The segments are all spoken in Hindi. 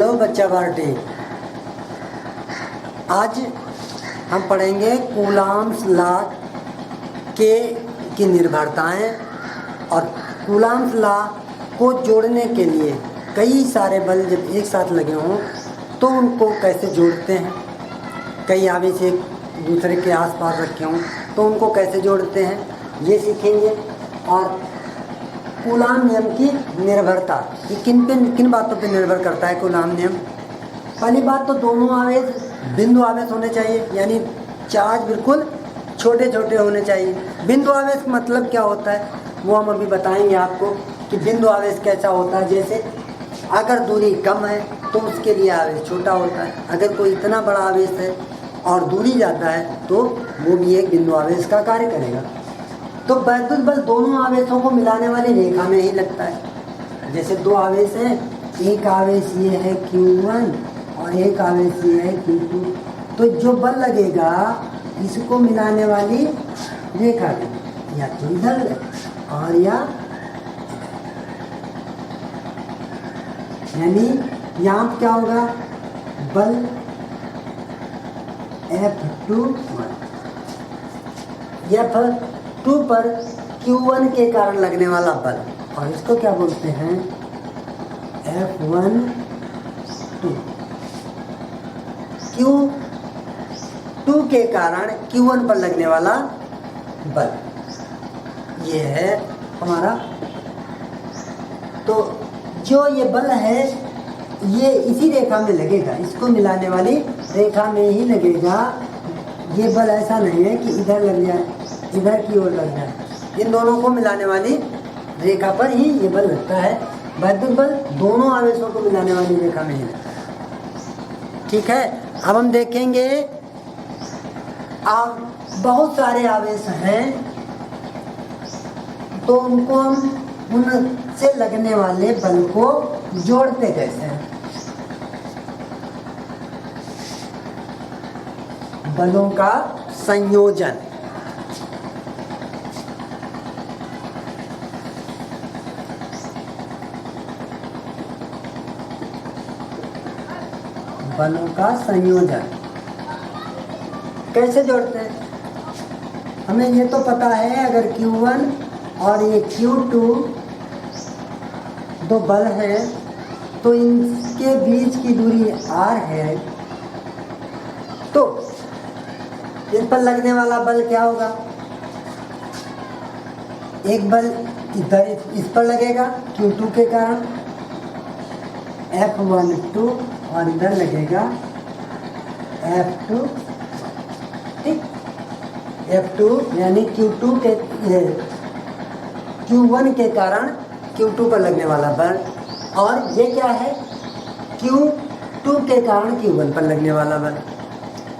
हेलो बच्चा पार्टी। आज हम पढ़ेंगे कूलाम्स लॉ के की निर्भरताएं और कूलाम्स लॉ को जोड़ने के लिए कई सारे बल जब एक साथ लगे हों तो उनको कैसे जोड़ते हैं। कई आवेश एक दूसरे के आसपास रखे हों तो उनको कैसे जोड़ते हैं ये सीखेंगे। और कूलाम नियम की निर्भरता ये किन बातों पर निर्भर करता है। कूलाम नियम, पहली बात तो दोनों आवेश बिंदु आवेश होने चाहिए, यानी चार्ज बिल्कुल छोटे छोटे होने चाहिए। बिंदु आवेश मतलब क्या होता है वो हम अभी बताएंगे आपको कि बिंदु आवेश कैसा होता है। जैसे अगर दूरी कम है तो उसके लिए आवेश छोटा होता है, अगर कोई इतना बड़ा आवेश है और दूरी ज़्यादा है तो वो भी एक बिंदु आवेश का कार्य करेगा। तो वैद्युत बल दोनों आवेशों को मिलाने वाली रेखा में ही लगता है। जैसे दो आवेश हैं, एक आवेश ये है Q1 और एक आवेश ये है Q2, तो जो बल लगेगा इसको मिलाने वाली रेखा में या तो इधर और या यानी यहाँ क्या होगा, बल F2 पर Q1 के कारण लगने वाला बल, और इसको क्या बोलते हैं F1 Q2 के कारण Q1 पर लगने वाला बल ये है हमारा। तो जो ये बल है ये इसी रेखा में लगेगा, इसको मिलाने वाली रेखा में ही लगेगा। ये बल ऐसा नहीं है कि इधर लग जाए इधर की ओर लग जाए, इन दोनों को मिलाने वाली रेखा पर ही ये बल लगता है। वैद्युत बल दोनों आवेशों को मिलाने वाली रेखा में ही लगता है। ठीक है, अब हम देखेंगे अब बहुत सारे आवेश हैं तो उनको हम उनसे लगने वाले बल को जोड़ते कैसे हैं। बलों का संयोजन, बलों का संयोजन कैसे जोड़ते हैं। हमें ये तो पता है अगर Q1 और ये Q2 दो बल हैं तो इनके बीच की दूरी R है, तो इन पर लगने वाला बल क्या होगा। एक बल इधर इस पर लगेगा Q2 के कारण F12 और इधर लगेगा F2, ठीक। F2 यानी Q1 के कारण Q2 पर लगने वाला बल, और ये क्या है Q2 के कारण Q1 पर लगने वाला बल।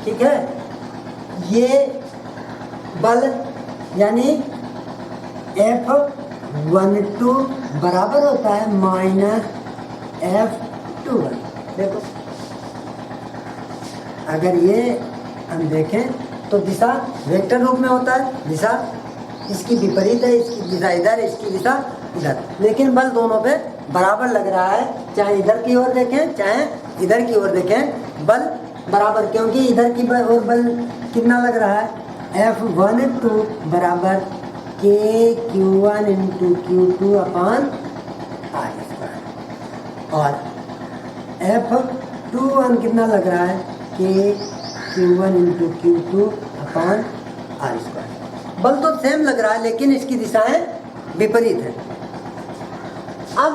ठीक है, ये बल यानी F12 बराबर होता है माइनस F21। देखो अगर ये हम देखें तो दिशा वेक्टर रूप में होता है, दिशा इसकी विपरीत है, इसकी दिशा इधर, इसकी दिशा इधर, लेकिन बल दोनों पे बराबर लग रहा है। चाहे इधर की ओर देखें चाहे इधर की ओर देखें, बल बराबर, क्योंकि इधर की ओर बल कितना लग रहा है F12 बराबर KQ1 into Q2 upon R², और F21 कितना लग रहा है KQ1 into Q2 upon R²। बल तो सेम लग रहा है लेकिन इसकी दिशाएं विपरीत है। अब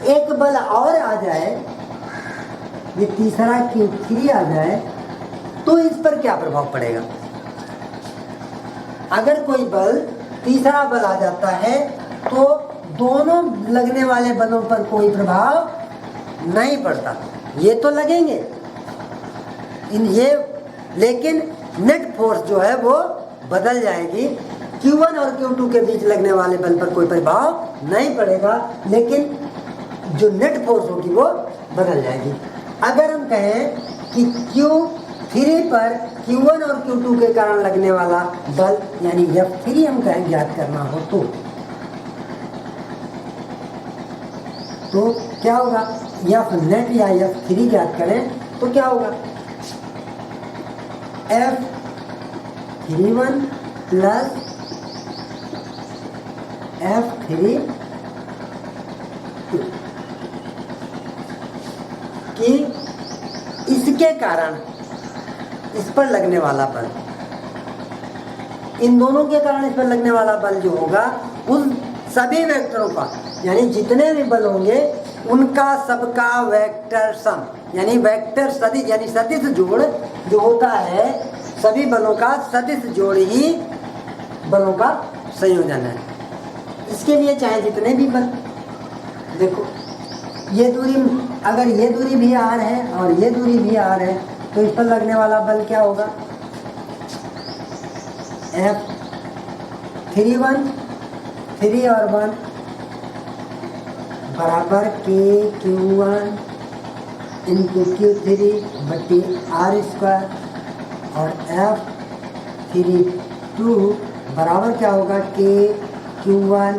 एक बल और आ जाए, ये तीसरा Q3 आ जाए तो इस पर क्या प्रभाव पड़ेगा। अगर कोई बल तीसरा बल आ जाता है तो दोनों लगने वाले बलों पर कोई प्रभाव नहीं पड़ता। ये तो लगेंगे लेकिन नेट फोर्स जो है वो बदल जाएगी। Q1 और Q2 के बीच लगने वाले बल पर कोई प्रभाव नहीं पड़ेगा, लेकिन जो नेट फोर्स होगी वो बदल जाएगी। अगर हम कहें कि Q3 पर Q1 और Q2 के कारण लगने वाला बल यानी F3 हम कहें ज्ञात करना हो तो क्या होगा, एफ नेट या F3 ज्ञात करें तो क्या होगा, F31 प्लस F32 कि इसके कारण इस पर लगने वाला बल, इन दोनों के कारण इस पर लगने वाला बल जो होगा उन सभी वेक्टरों का, यानी जितने भी बल होंगे उनका सबका वेक्टर सम, यानी वेक्टर सदिश, यानी सदिश जोड़ जो होता है सभी बलों का सदिश जोड़ ही बलों का संयोजन है। इसके लिए चाहे जितने भी बल, देखो ये दूरी, अगर ये दूरी भी r है और ये दूरी भी r है तो इस पर लगने वाला बल क्या होगा, F31 3 और 1 बराबर KQ1 इंटू Q3 बट्टी R² और F32 बराबर क्या होगा, KQ1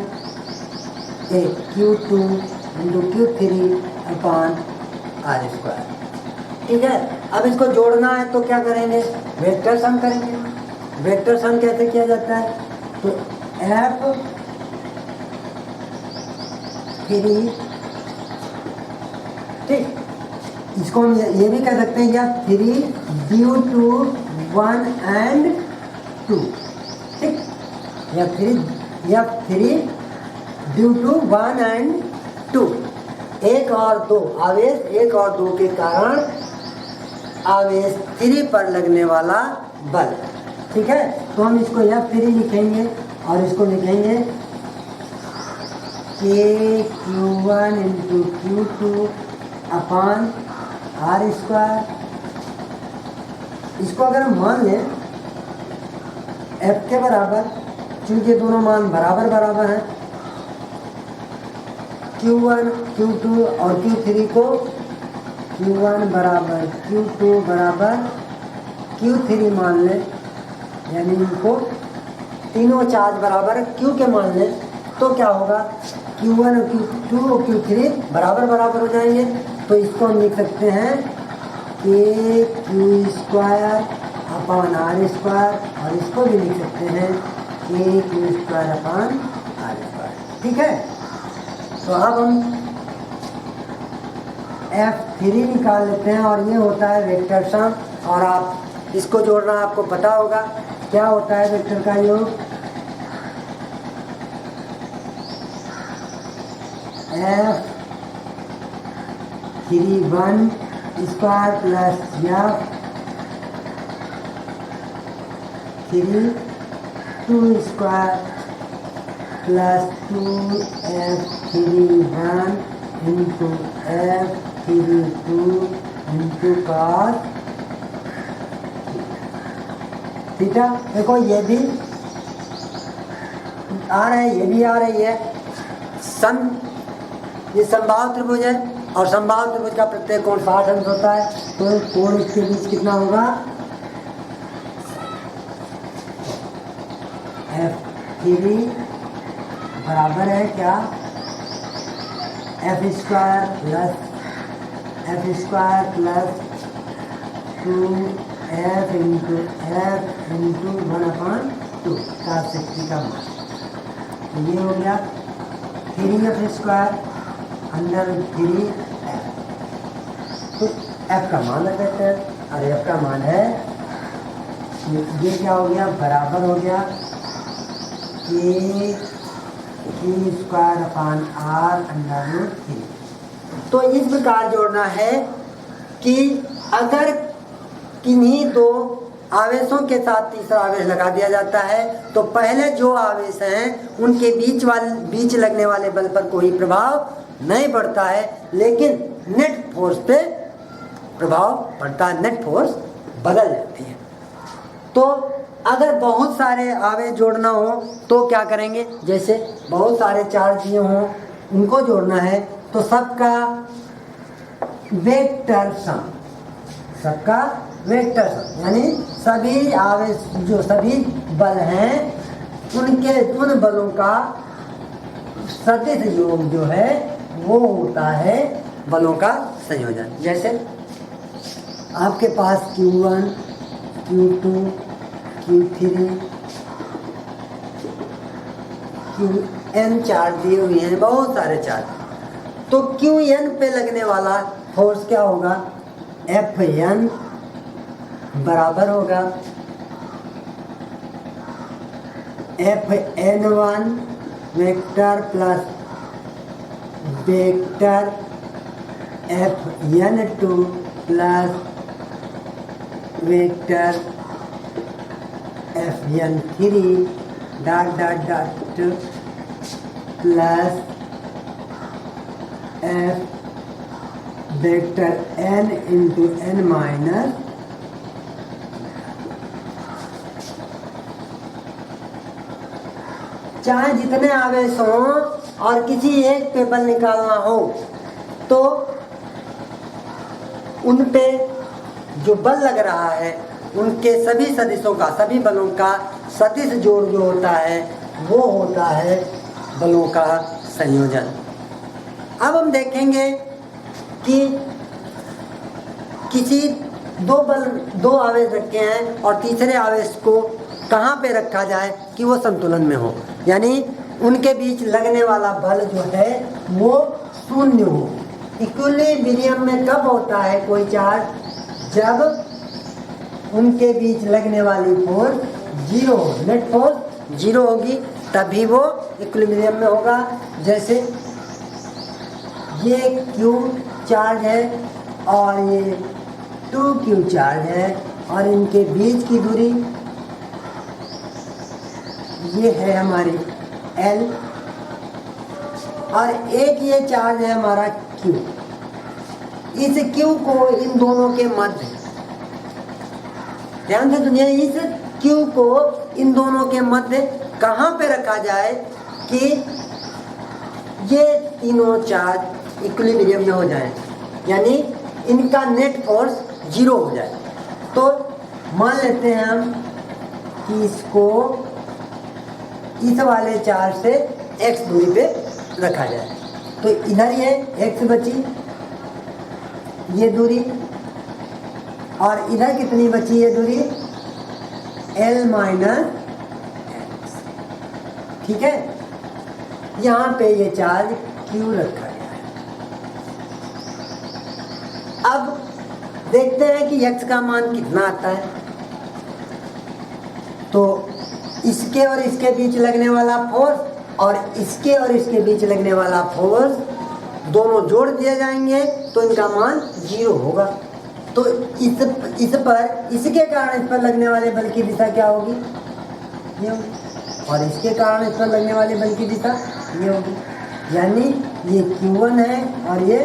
Q2 इंटू Q3 अपान R²। ठीक है, अब इसको जोड़ना है तो क्या करेंगे, वेक्टर सम करेंगे। वेक्टर सम कैसे किया जाता है, तो F3, ठीक, इसको हम ये भी कह सकते हैं F3 ड्यू टू 1 and 2, ठीक, F3 ड्यू टू 1 and 2, 1 और 2 आवेश, 1 और 2 के कारण आवेश 3 पर लगने वाला बल। ठीक है, तो हम इसको F3 लिखेंगे और इसको लिखेंगे KQ1 इंटू Q2 अपान R²। इसको अगर हम मान लें F के बराबर, चूंकि दोनों मान बराबर बराबर हैं, Q1 Q2 और Q3 को Q1 बराबर Q2 बराबर Q3 मान लें, यानी इनको तीनों चार्ज बराबर Q के मान लें, तो क्या होगा, Q1 और Q2 और Q3 बराबर बराबर हो जाएंगे। तो इसको हम लिख सकते हैं KQ² अपान R² और इसको भी लिख सकते हैं KQ² अपान R²। ठीक है, तो अब हम F3 निकाल लेते हैं और ये होता है वेक्टर सम, और आप इसको जोड़ना आपको पता होगा क्या होता है वेक्टर का योग, F31 square plus F32 square plus 2F31 into F32 into cos theta. देखो ये भी आ रहा है, ये भी आ रही है, ये समबाहु त्रिभुज है और समबाहु त्रिभुज का प्रत्येक कोण 60 अंश होता है, तो कोण इसके बीच कितना होगा, F3 बराबर है क्या, F² प्लस 2F इंटू 1/2 का शक्ति का मान। तो ये हो गया 3F² अंडर 3F। तो F का मान लगाते हैं और F का मान है, ये क्या हो गया, बराबर हो गया K² अपान R अंडर रूट 3। तो इस प्रकार जोड़ना है कि अगर किन्हीं दो आवेशों के साथ तीसरा आवेश लगा दिया जाता है तो पहले जो आवेश हैं उनके बीच लगने वाले बल पर कोई प्रभाव नहीं पड़ता है, लेकिन नेट फोर्स पे प्रभाव पड़ता है, नेट फोर्स बदल जाती है। तो अगर बहुत सारे आवेश जोड़ना हो तो क्या करेंगे, जैसे बहुत सारे चार्ज दिए हों उनको जोड़ना है तो सबका वेक्टर सम, यानी सभी आवेश जो सभी बल हैं उन बलों का सदिश योग जो है वो होता है बलों का संयोजन। जैसे आपके पास Q1, Q2, Q3, Qn charge दिए हुए हैं, बहुत सारे चार्ज। तो Qn पे लगने वाला फोर्स क्या होगा? Fn बराबर होगा Fn1 vector plus vector Fn2 plus vector Fn3 dot dot dot plus F vector n into n minus. चाहे जितने आवेश हों और किसी एक पे बल निकालना हो तो उन पे जो बल लग रहा है उनके सभी सदिशों का, सभी बलों का सदिश जोड़ जो होता है वो होता है बलों का संयोजन। अब हम देखेंगे कि किसी दो आवेश रखे हैं और तीसरे आवेश को कहाँ पे रखा जाए कि वो संतुलन में हो, यानी उनके बीच लगने वाला बल जो है वो शून्य हो। इक्विलिब्रियम में कब होता है कोई चार्ज? जब उनके बीच लगने वाली force zero, net force zero होगी, तभी वो इक्विलिब्रियम में होगा। जैसे ये Q चार्ज है और ये 2Q चार्ज है और इनके बीच की दूरी ये है हमारी L और एक ये चार्ज है हमारा Q। इस Q को इन दोनों के मध्य, ध्यान से सुनिए, इस Q को इन दोनों के मध्य कहाँ पे रखा जाए कि ये तीनों चार्ज इक्विलिब्रियम में हो जाए, यानी इनका नेट फोर्स जीरो हो जाए। तो मान लेते हैं हम कि इसको इस वाले चार्ज से x दूरी पे रखा जाए। तो इधर ये x बची, ये दूरी, और इधर कितनी बची ये दूरी? L minus x। ठीक है, यहाँ पे ये चार्ज Q रखा गया है। अब देखते हैं कि x का मान कितना आता है। तो इसके और इसके बीच लगने वाला फोर्स और इसके और इसके बीच लगने वाला फोर्स दोनों जोड़ दिए जाएंगे तो इनका मान जीरो होगा। तो इस पर, इसके कारण इस पर लगने वाले बल की दिशा क्या होगी? ये होगी, और इसके कारण इस पर लगने वाले बल की दिशा ये होगी। यानी ये Q1 है और ये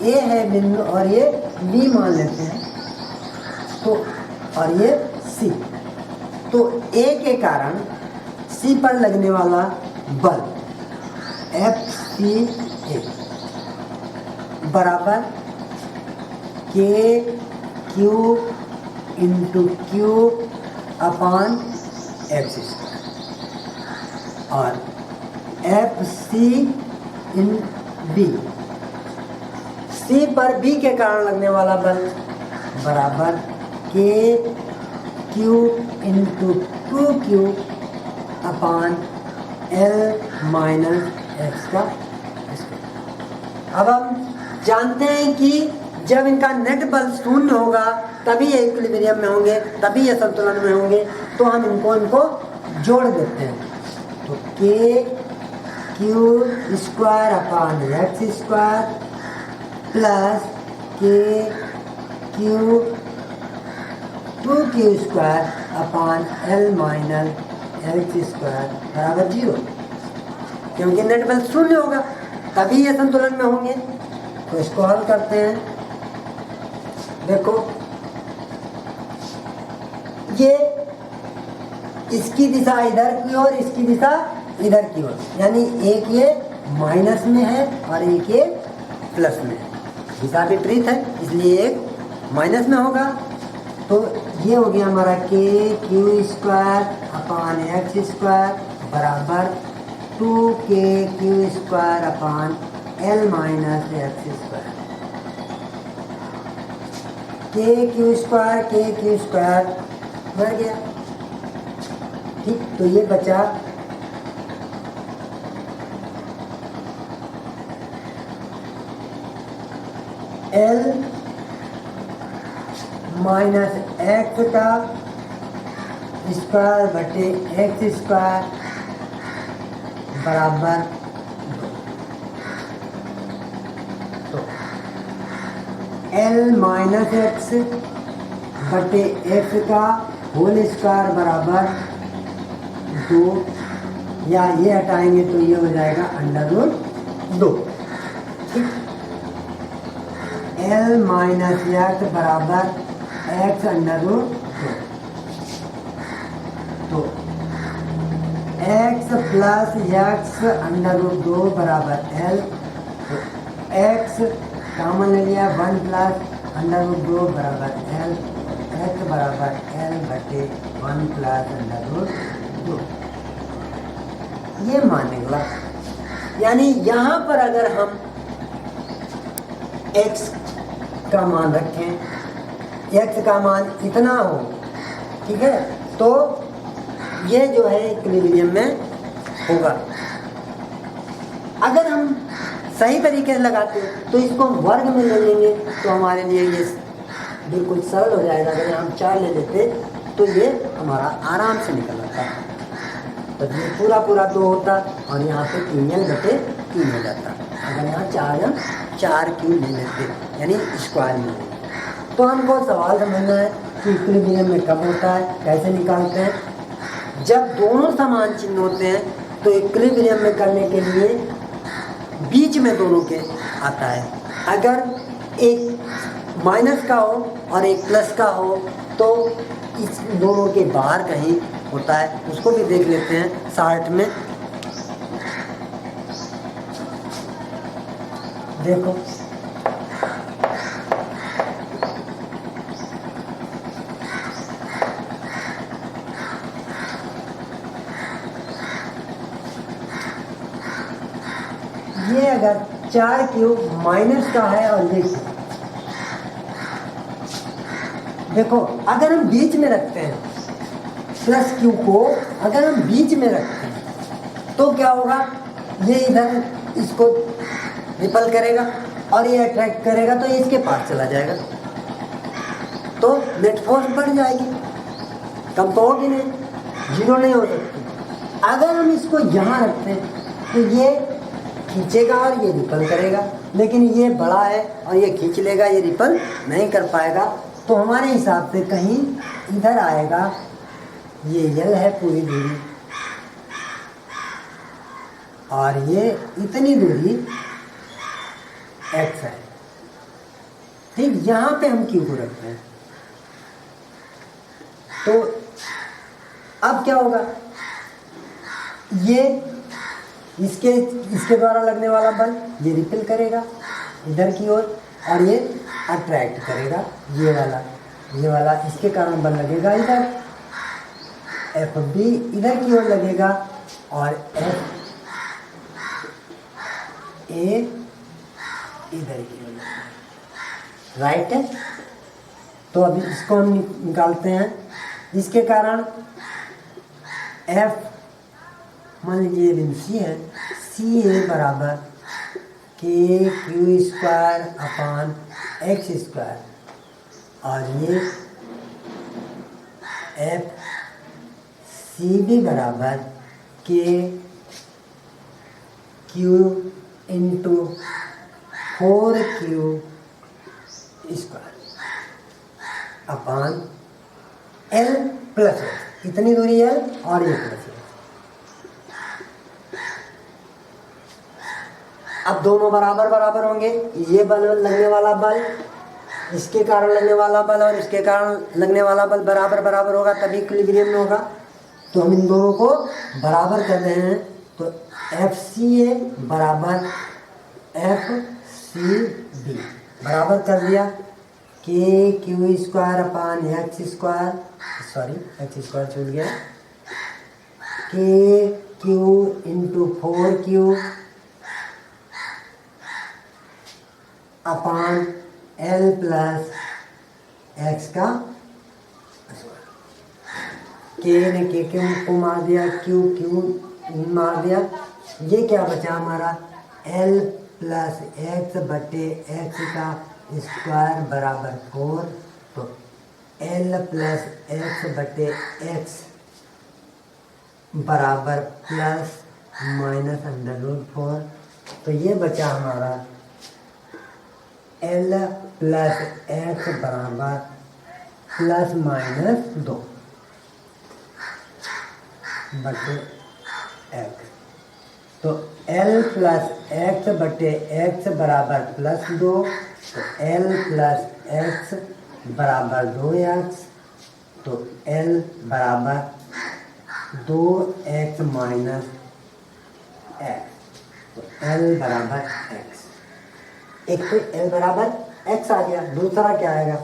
A है बिंदु और ये B मान लेते हैं, तो और ये C। तो A के कारण C पर लगने वाला बल FCA बराबर KQ इंटू Q अपान FC और FC इन B, C पर B के कारण लगने वाला बल बराबर KQ इंटू 2Q अपान L माइनस x का स्क्वायर। अब हम जानते हैं कि जब इनका नेट बल शून्य होगा तभी ये इक्विलिब्रियम में होंगे, तभी ये संतुलन में होंगे। तो हम इनको जोड़ देते हैं। तो KQ square upon x square plus KQ 2Q square upon L minus x square बराबर जीरो, क्योंकि नेट बल शून्य होगा तभी ये संतुलन में होंगे। तो इसको हल करते हैं। देखो ये इसकी दिशा इधर की ओर, इसकी दिशा इधर की ओर, यानी एक ये माइनस में है और एक ये प्लस में है। दिशा विपरीत है इसलिए एक माइनस में होगा। तो ये हो गया हमारा KQ square upon x square बराबर 2k² अपान L minus x square. k² बढ़ गया, ठीक। तो ये बचा L माइनस एक्स का स्क्वायर बटे एक्स स्क्वायर बराबर 2। तो L माइनस एक्स बटे एक्स का होल स्क्वायर बराबर 2, या ये हटाएंगे तो ये हो जाएगा √2, ठीक। L माइनस एक्स बराबर x √2। तो x प्लस एक्स √2 बराबर L। तो x कॉमन ले लिया, 1 प्लस √2 बराबर L। x बराबर L बटे 1 प्लस √2, ये मानेगा। यानी यहाँ पर अगर हम x का मान रखें, x का मान इतना हो, ठीक है, तो ये जो है इक्विलिब्रियम में होगा। अगर हम सही तरीके से लगाते हैं तो इसको हम वर्ग में ले लेंगे तो हमारे लिए ये बिल्कुल सरल हो जाएगा। अगर हम 4 ले लेते तो ये हमारा आराम से निकल आता है। तो ये पूरा 2 होता और यहाँ पे 3L बटे 3 हो जाता। अगर यहाँ 4 क्यों ले लेते, यानी स्क्वायर में लेते। तो हमको सवाल समझना है कि इक्विलिब्रियम में कब होता है, कैसे निकालते हैं। जब दोनों समान चिन्ह होते हैं तो इक्विलिब्रियम में करने के लिए बीच में दोनों के आता है। अगर एक माइनस का हो और एक प्लस का हो तो इस दोनों के बाहर कहीं होता है, उसको भी देख लेते हैं चार्ट में। देखो ये अगर 4³ माइनस का है और ये देखो, अगर हम बीच में रखते हैं प्लस क्यू को, अगर हम बीच में रखते हैं तो क्या होगा, ये इधर इसको रिपल करेगा और ये अट्रैक्ट करेगा तो ये इसके पास चला जाएगा, तो नेट फोर्स बढ़ जाएगी, कम तो होगी नहीं, 0 नहीं हो सकती। अगर हम इसको यहाँ रखते हैं तो ये खींचेगा और ये रिपल करेगा, लेकिन ये बड़ा है और ये खींच लेगा, ये रिपल नहीं कर पाएगा। तो हमारे हिसाब से कहीं इधर आएगा, ये L है पूरी दूरी और ये इतनी दूरी x है, ठीक। यहाँ पे हम Q को रखते हैं तो अब क्या होगा, ये इसके द्वारा लगने वाला बल ये रिपेल करेगा इधर की ओर और ये अट्रैक्ट करेगा, ये वाला इसके कारण बल लगेगा इधर, FB इधर की ओर लगेगा और FA इधर की ओर लगेगा, राइट है। तो अभी इसको हम निकालते हैं। इसके कारण F, मान लीजिए बिंदु C है, CA बराबर KQ² अपान x² और ये FCB बराबर KQ इंटू 4Q² अपान L प्लस X, इतनी दूरी L और ये प्लस X। अब दोनों बराबर होंगे, ये बल लगने वाला बल, इसके कारण लगने वाला बल और इसके कारण लगने वाला बल बराबर होगा, तभी इक्विलिब्रियम में होगा। तो हम इन दोनों को बराबर कर रहे हैं, तो FCA बराबर FCB बराबर कर दिया KQ² अपान x² छूट गया, क्यू इंटू 4Q अपान L प्लस एक्स का के ने के क्यों को मार दिया, क्यू क्यू मार दिया। ये क्या बचा हमारा L प्लस एक्स बटे एक्स का स्क्वायर बराबर 4। तो L प्लस एक्स बटे एक्स बराबर प्लस माइनस √4। तो ये बचा हमारा L प्लस एक्स बराबर प्लस माइनस 2 बटे एक्स। तो L प्लस एक्स बटे एक्स बराबर प्लस 2। तो L प्लस एक्स बराबर 2x। तो L बराबर 2x माइनस एक्स। तो L बराबर x। एक तो L बराबर x आ गया, दूसरा क्या आएगा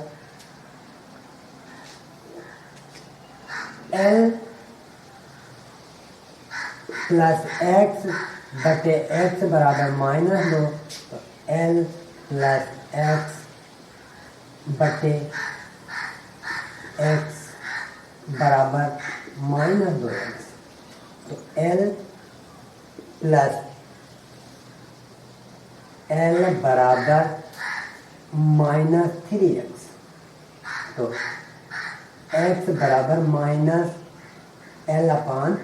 L प्लस एक्स बटे एक्स बराबर माइनस 2। तो L प्लस एक्स बटे एक्स बराबर माइनस 2x। तो L प्लस L बराबर माइनस 3x। तो x बराबर माइनस L अपान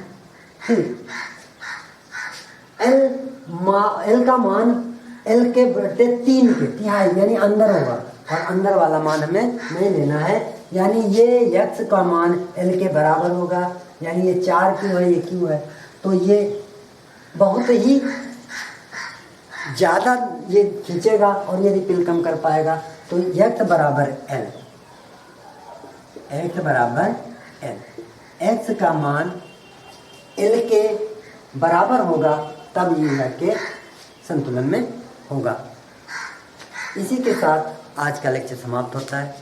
3। L का मान L के बटे 3 के तिहाई यानी अंदर होगा, और अंदर वाला मान हमें नहीं लेना है। यानी ये x का मान L के बराबर होगा, यानी ये 4 क्यों है, ये क्यों है। तो ये बहुत ही ज़्यादा ये खींचेगा और ये रिपील कम कर पाएगा। तो x बराबर L, x बराबर L, x का मान L के बराबर होगा तब ये लड़के संतुलन में होगा। इसी के साथ आज का लेक्चर समाप्त होता है।